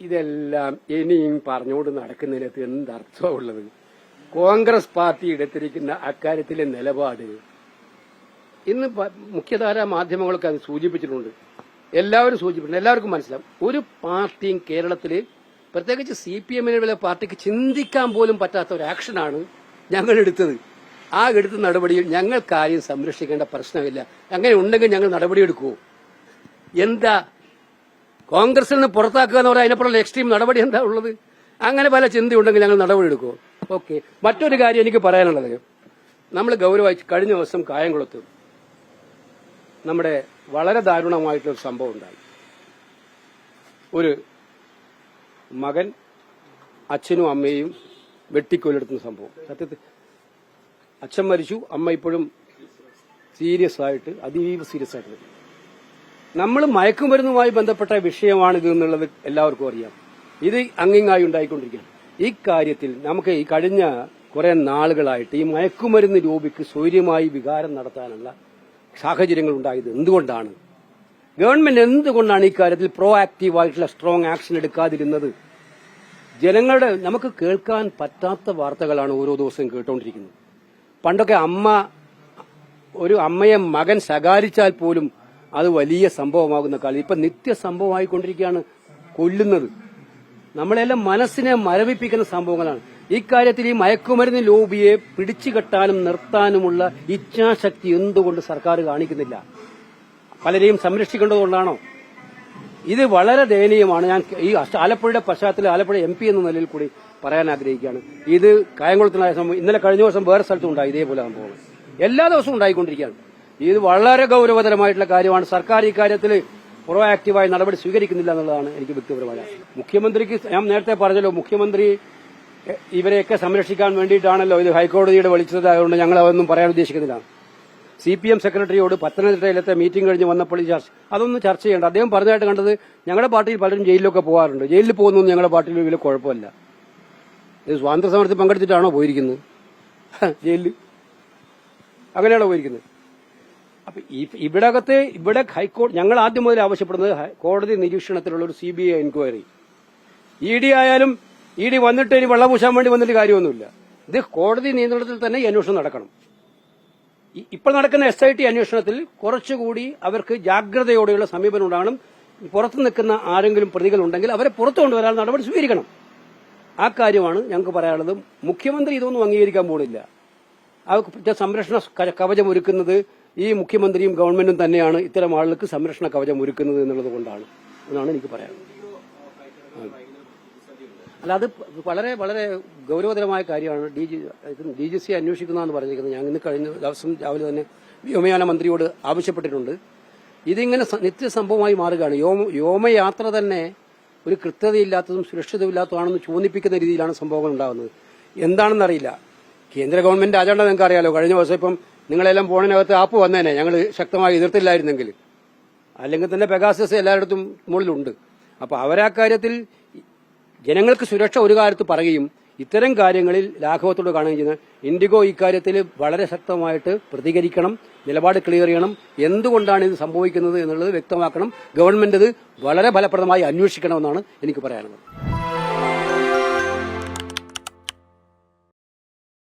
ഇതെല്ലാം ഇനിയും പറഞ്ഞുകൊണ്ട് നടക്കുന്നതിനകത്ത് എന്തർത്ഥമുള്ളത്? കോൺഗ്രസ് പാർട്ടി എടുത്തിരിക്കുന്ന അക്കാര്യത്തിലെ നിലപാട് ഇന്ന് മുഖ്യധാരാ മാധ്യമങ്ങളൊക്കെ അത് സൂചിപ്പിച്ചിട്ടുണ്ട്. എല്ലാവരും സൂചിപ്പിച്ചിട്ടുണ്ട്. എല്ലാവർക്കും മനസ്സിലാവും. ഒരു പാർട്ടിയും കേരളത്തില്, പ്രത്യേകിച്ച് CPM പാർട്ടിക്ക് ചിന്തിക്കാൻ പോലും പറ്റാത്ത ഒരു ആക്ഷനാണ് ഞങ്ങൾ എടുത്തത്. ആ എടുത്ത നടപടിയിൽ ഞങ്ങൾക്കാരെയും സംരക്ഷിക്കേണ്ട പ്രശ്നമില്ല. അങ്ങനെ ഉണ്ടെങ്കിൽ ഞങ്ങൾ നടപടിയെടുക്കുമോ? എന്താ കോൺഗ്രസിൽ നിന്ന് പുറത്താക്കുക എന്ന് പറഞ്ഞാൽ അതിനപ്പുറം എക്സ്ട്രീം നടപടി എന്താ ഉള്ളത്? അങ്ങനെ പല ചിന്തയുണ്ടെങ്കിൽ ഞങ്ങൾ നടപടിയെടുക്കുമോ? ഓക്കെ. മറ്റൊരു കാര്യം എനിക്ക് പറയാനുള്ളത്, നമ്മൾ ഗൗരവമായി കഴിഞ്ഞ ദിവസം കായംകുളത്ത് നമ്മുടെ വളരെ ദാരുണമായിട്ടൊരു സംഭവം ഉണ്ടായി. ഒരു മകൻ അച്ഛനും അമ്മയും വെട്ടിക്കൊല്ലെടുക്കുന്ന സംഭവം. സത്യത്തിൽ അച്ഛൻ മരിച്ചു, അമ്മ ഇപ്പോഴും സീരിയസ് ആയിട്ട്, അതീവ സീരിയസ് ആയിട്ട്. നമ്മൾ മയക്കുമരുന്നുമായി ബന്ധപ്പെട്ട വിഷയമാണിത് എന്നുള്ളത് എല്ലാവർക്കും അറിയാം. ഇത് അങ്ങിങ്ങായി ഉണ്ടായിക്കൊണ്ടിരിക്കുകയാണ്. ഈ കാര്യത്തിൽ നമുക്ക് ഈ കഴിഞ്ഞ കുറെ നാളുകളായിട്ട് ഈ മയക്കുമരുന്ന് ലോബിക്ക് സ്വൈര്യമായി വികാരം നടത്താനുള്ള സാഹചര്യങ്ങൾ ഉണ്ടായത് എന്തുകൊണ്ടാണ്? ഗവൺമെന്റ് എന്തുകൊണ്ടാണ് ഈ കാര്യത്തിൽ പ്രോ ആക്റ്റീവായിട്ടുള്ള സ്ട്രോങ് ആക്ഷൻ എടുക്കാതിരുന്നത്? ജനങ്ങളുടെ നമുക്ക് കേൾക്കാൻ പറ്റാത്ത വാർത്തകളാണ് ഓരോ ദിവസവും കേട്ടുകൊണ്ടിരിക്കുന്നത്. പണ്ടൊക്കെ ഒരു അമ്മയെ മകൻ ശകാരിച്ചാൽ പോലും അത് വലിയ സംഭവമാകുന്ന കാലം ഇപ്പൊ നിത്യ സംഭവമായിക്കൊണ്ടിരിക്കുകയാണ്. കൊല്ലുന്നത് നമ്മളെല്ലാം മനസ്സിനെ മരവിപ്പിക്കുന്ന സംഭവങ്ങളാണ്. ഇക്കാര്യത്തിൽ ഈ മയക്കുമരുന്ന് ലോബിയെ പിടിച്ചുകെട്ടാനും നിർത്താനുമുള്ള ഇച്ഛാശക്തി എന്തുകൊണ്ട് സർക്കാർ കാണിക്കുന്നില്ല? പലരെയും സംരക്ഷിക്കേണ്ടതുകൊണ്ടാണോ? ഇത് വളരെ ദയനീയമാണ്. ഞാൻ ഈ ആലപ്പുഴയുടെ പശ്ചാത്തലത്തിൽ ആലപ്പുഴ MP എന്ന നിലയിൽ കൂടി പറയാൻ ആഗ്രഹിക്കുകയാണ്. ഇത് കായംകുളത്തിനായ സംഭവം ഇന്നലെ കഴിഞ്ഞ ദിവസം വേറെ സ്ഥലത്തും ഉണ്ടായി. ഇതേപോലെ സംഭവങ്ങൾ എല്ലാ ദിവസവും ഉണ്ടായിക്കൊണ്ടിരിക്കുകയാണ്. ഇത് വളരെ ഗൌരവതരമായിട്ടുള്ള കാര്യമാണ്. സർക്കാർ ഇക്കാര്യത്തിൽ പ്രോ ആക്റ്റീവായി നടപടി സ്വീകരിക്കുന്നില്ല എന്നുള്ളതാണ് എനിക്ക് വ്യക്തിപരമായ. മുഖ്യമന്ത്രിക്ക് ഞാൻ നേരത്തെ പറഞ്ഞല്ലോ, മുഖ്യമന്ത്രി ഇവരെയൊക്കെ സംരക്ഷിക്കാൻ വേണ്ടിയിട്ടാണല്ലോ ഇത് ഹൈക്കോടതിയുടെ വിളിച്ചത്. അതുകൊണ്ട് ഞങ്ങൾ അതൊന്നും പറയാൻ ഉദ്ദേശിക്കുന്നില്ല. CPM സെക്രട്ടറിയോട് പത്തനംതിട്ടയിലത്തെ മീറ്റിംഗ് കഴിഞ്ഞ് വന്നപ്പോൾ അതൊന്നും ചർച്ച ചെയ്യേണ്ട. അദ്ദേഹം പറഞ്ഞതായിട്ട് കണ്ടത് ഞങ്ങളുടെ പാർട്ടിയിൽ പലരും ജയിലിലൊക്കെ പോകാറുണ്ട്. ജയിലിൽ പോകുന്നൊന്നും ഞങ്ങളുടെ പാർട്ടിയിൽ വലിയ കുഴപ്പമില്ല. ഇത് സ്വാതന്ത്ര്യ സമരത്തിൽ പങ്കെടുത്തിട്ടാണോ പോയിരിക്കുന്നത്? ജയിലിൽ അങ്ങനെയാണോ പോയിരിക്കുന്നത്? അപ്പൊ ഇവിടെ ഹൈക്കോടതി ഞങ്ങൾ ആദ്യം മുതൽ ആവശ്യപ്പെടുന്നത് കോടതി നിരീക്ഷണത്തിലുള്ള ഒരു CBI എൻക്വയറി. ED ആയാലും ED വന്നിട്ട് ഇനി വെള്ളപൂശാൻ വേണ്ടി വന്നിട്ട് കാര്യമൊന്നുമില്ല. ഇത് കോടതി നിയന്ത്രണത്തിൽ തന്നെ ഈ അന്വേഷണം നടക്കണം. ഇപ്പോൾ നടക്കുന്ന SIT അന്വേഷണത്തിൽ കുറച്ചുകൂടി അവർക്ക് ജാഗ്രതയോടെയുള്ള സമീപനം ഉണ്ടാകണം. പുറത്തു നിൽക്കുന്ന ആരെങ്കിലും പ്രതികളുണ്ടെങ്കിൽ അവരെ പുറത്തു കൊണ്ടുവരാൻ നടപടി സ്വീകരിക്കണം. ആ കാര്യമാണ് ഞങ്ങൾക്ക് പറയാനുള്ളത്. മുഖ്യമന്ത്രി ഇതൊന്നും അംഗീകരിക്കാൻ പോകുന്നില്ല. ആ സംരക്ഷണ കവചം ഒരുക്കുന്നത് ഈ മുഖ്യമന്ത്രിയും ഗവൺമെന്റും തന്നെയാണ് ഇത്തരം ആളുകൾക്ക് സംരക്ഷണ കവചം ഒരുക്കുന്നത് എന്നുള്ളത് കൊണ്ടാണ് എന്നാണ് എനിക്ക് പറയാനുള്ളത്. അല്ല, അത് വളരെ വളരെ ഗൌരവതരമായ കാര്യമാണ്. DGC അന്വേഷിക്കുന്നതെന്ന് പറഞ്ഞിരിക്കുന്നത്. ഞാൻ ഇന്ന് കഴിഞ്ഞ ദിവസം രാവിലെ തന്നെ വ്യോമയാന മന്ത്രിയോട് ആവശ്യപ്പെട്ടിട്ടുണ്ട്. ഇതിങ്ങനെ നിത്യസംഭവമായി മാറുകയാണ്. വ്യോമയാത്ര തന്നെ ഒരു കൃത്യതയില്ലാത്തതും സുരക്ഷിതമില്ലാത്തതാണെന്ന് ചോദിപ്പിക്കുന്ന രീതിയിലാണ് സംഭവങ്ങൾ ഉണ്ടാകുന്നത്. എന്താണെന്നറിയില്ല. കേന്ദ്ര ഗവൺമെന്റ് അജണ്ട നിങ്ങൾക്ക് അറിയാലോ. കഴിഞ്ഞ ദിവസം ഇപ്പം നിങ്ങളെല്ലാം ഫോണിനകത്ത് ആപ്പ് വന്നേനെ ഞങ്ങൾ ശക്തമായി എതിർത്തില്ലായിരുന്നെങ്കിൽ. അല്ലെങ്കിൽ തന്നെ പെഗാസസ് എല്ലായിടത്തും മുകളിലുണ്ട്. അപ്പൊ അവരാ കാര്യത്തിൽ ജനങ്ങൾക്ക് സുരക്ഷ ഒരു കാലത്ത് പറയുകയും ഇത്തരം കാര്യങ്ങളിൽ ലാഘവത്തോട് കാണുകയും ചെയ്യുന്ന ഇൻഡിഗോ ഇക്കാര്യത്തിൽ വളരെ ശക്തമായിട്ട് പ്രതികരിക്കണം, നിലപാട് ക്ലിയർ ചെയ്യണം. എന്തുകൊണ്ടാണ് ഇത് സംഭവിക്കുന്നത് എന്നുള്ളത് വ്യക്തമാക്കണം. ഗവൺമെന്റ് ഇത് വളരെ ഫലപ്രദമായി അന്വേഷിക്കണമെന്നാണ് എനിക്ക് പറയാനുള്ളത്.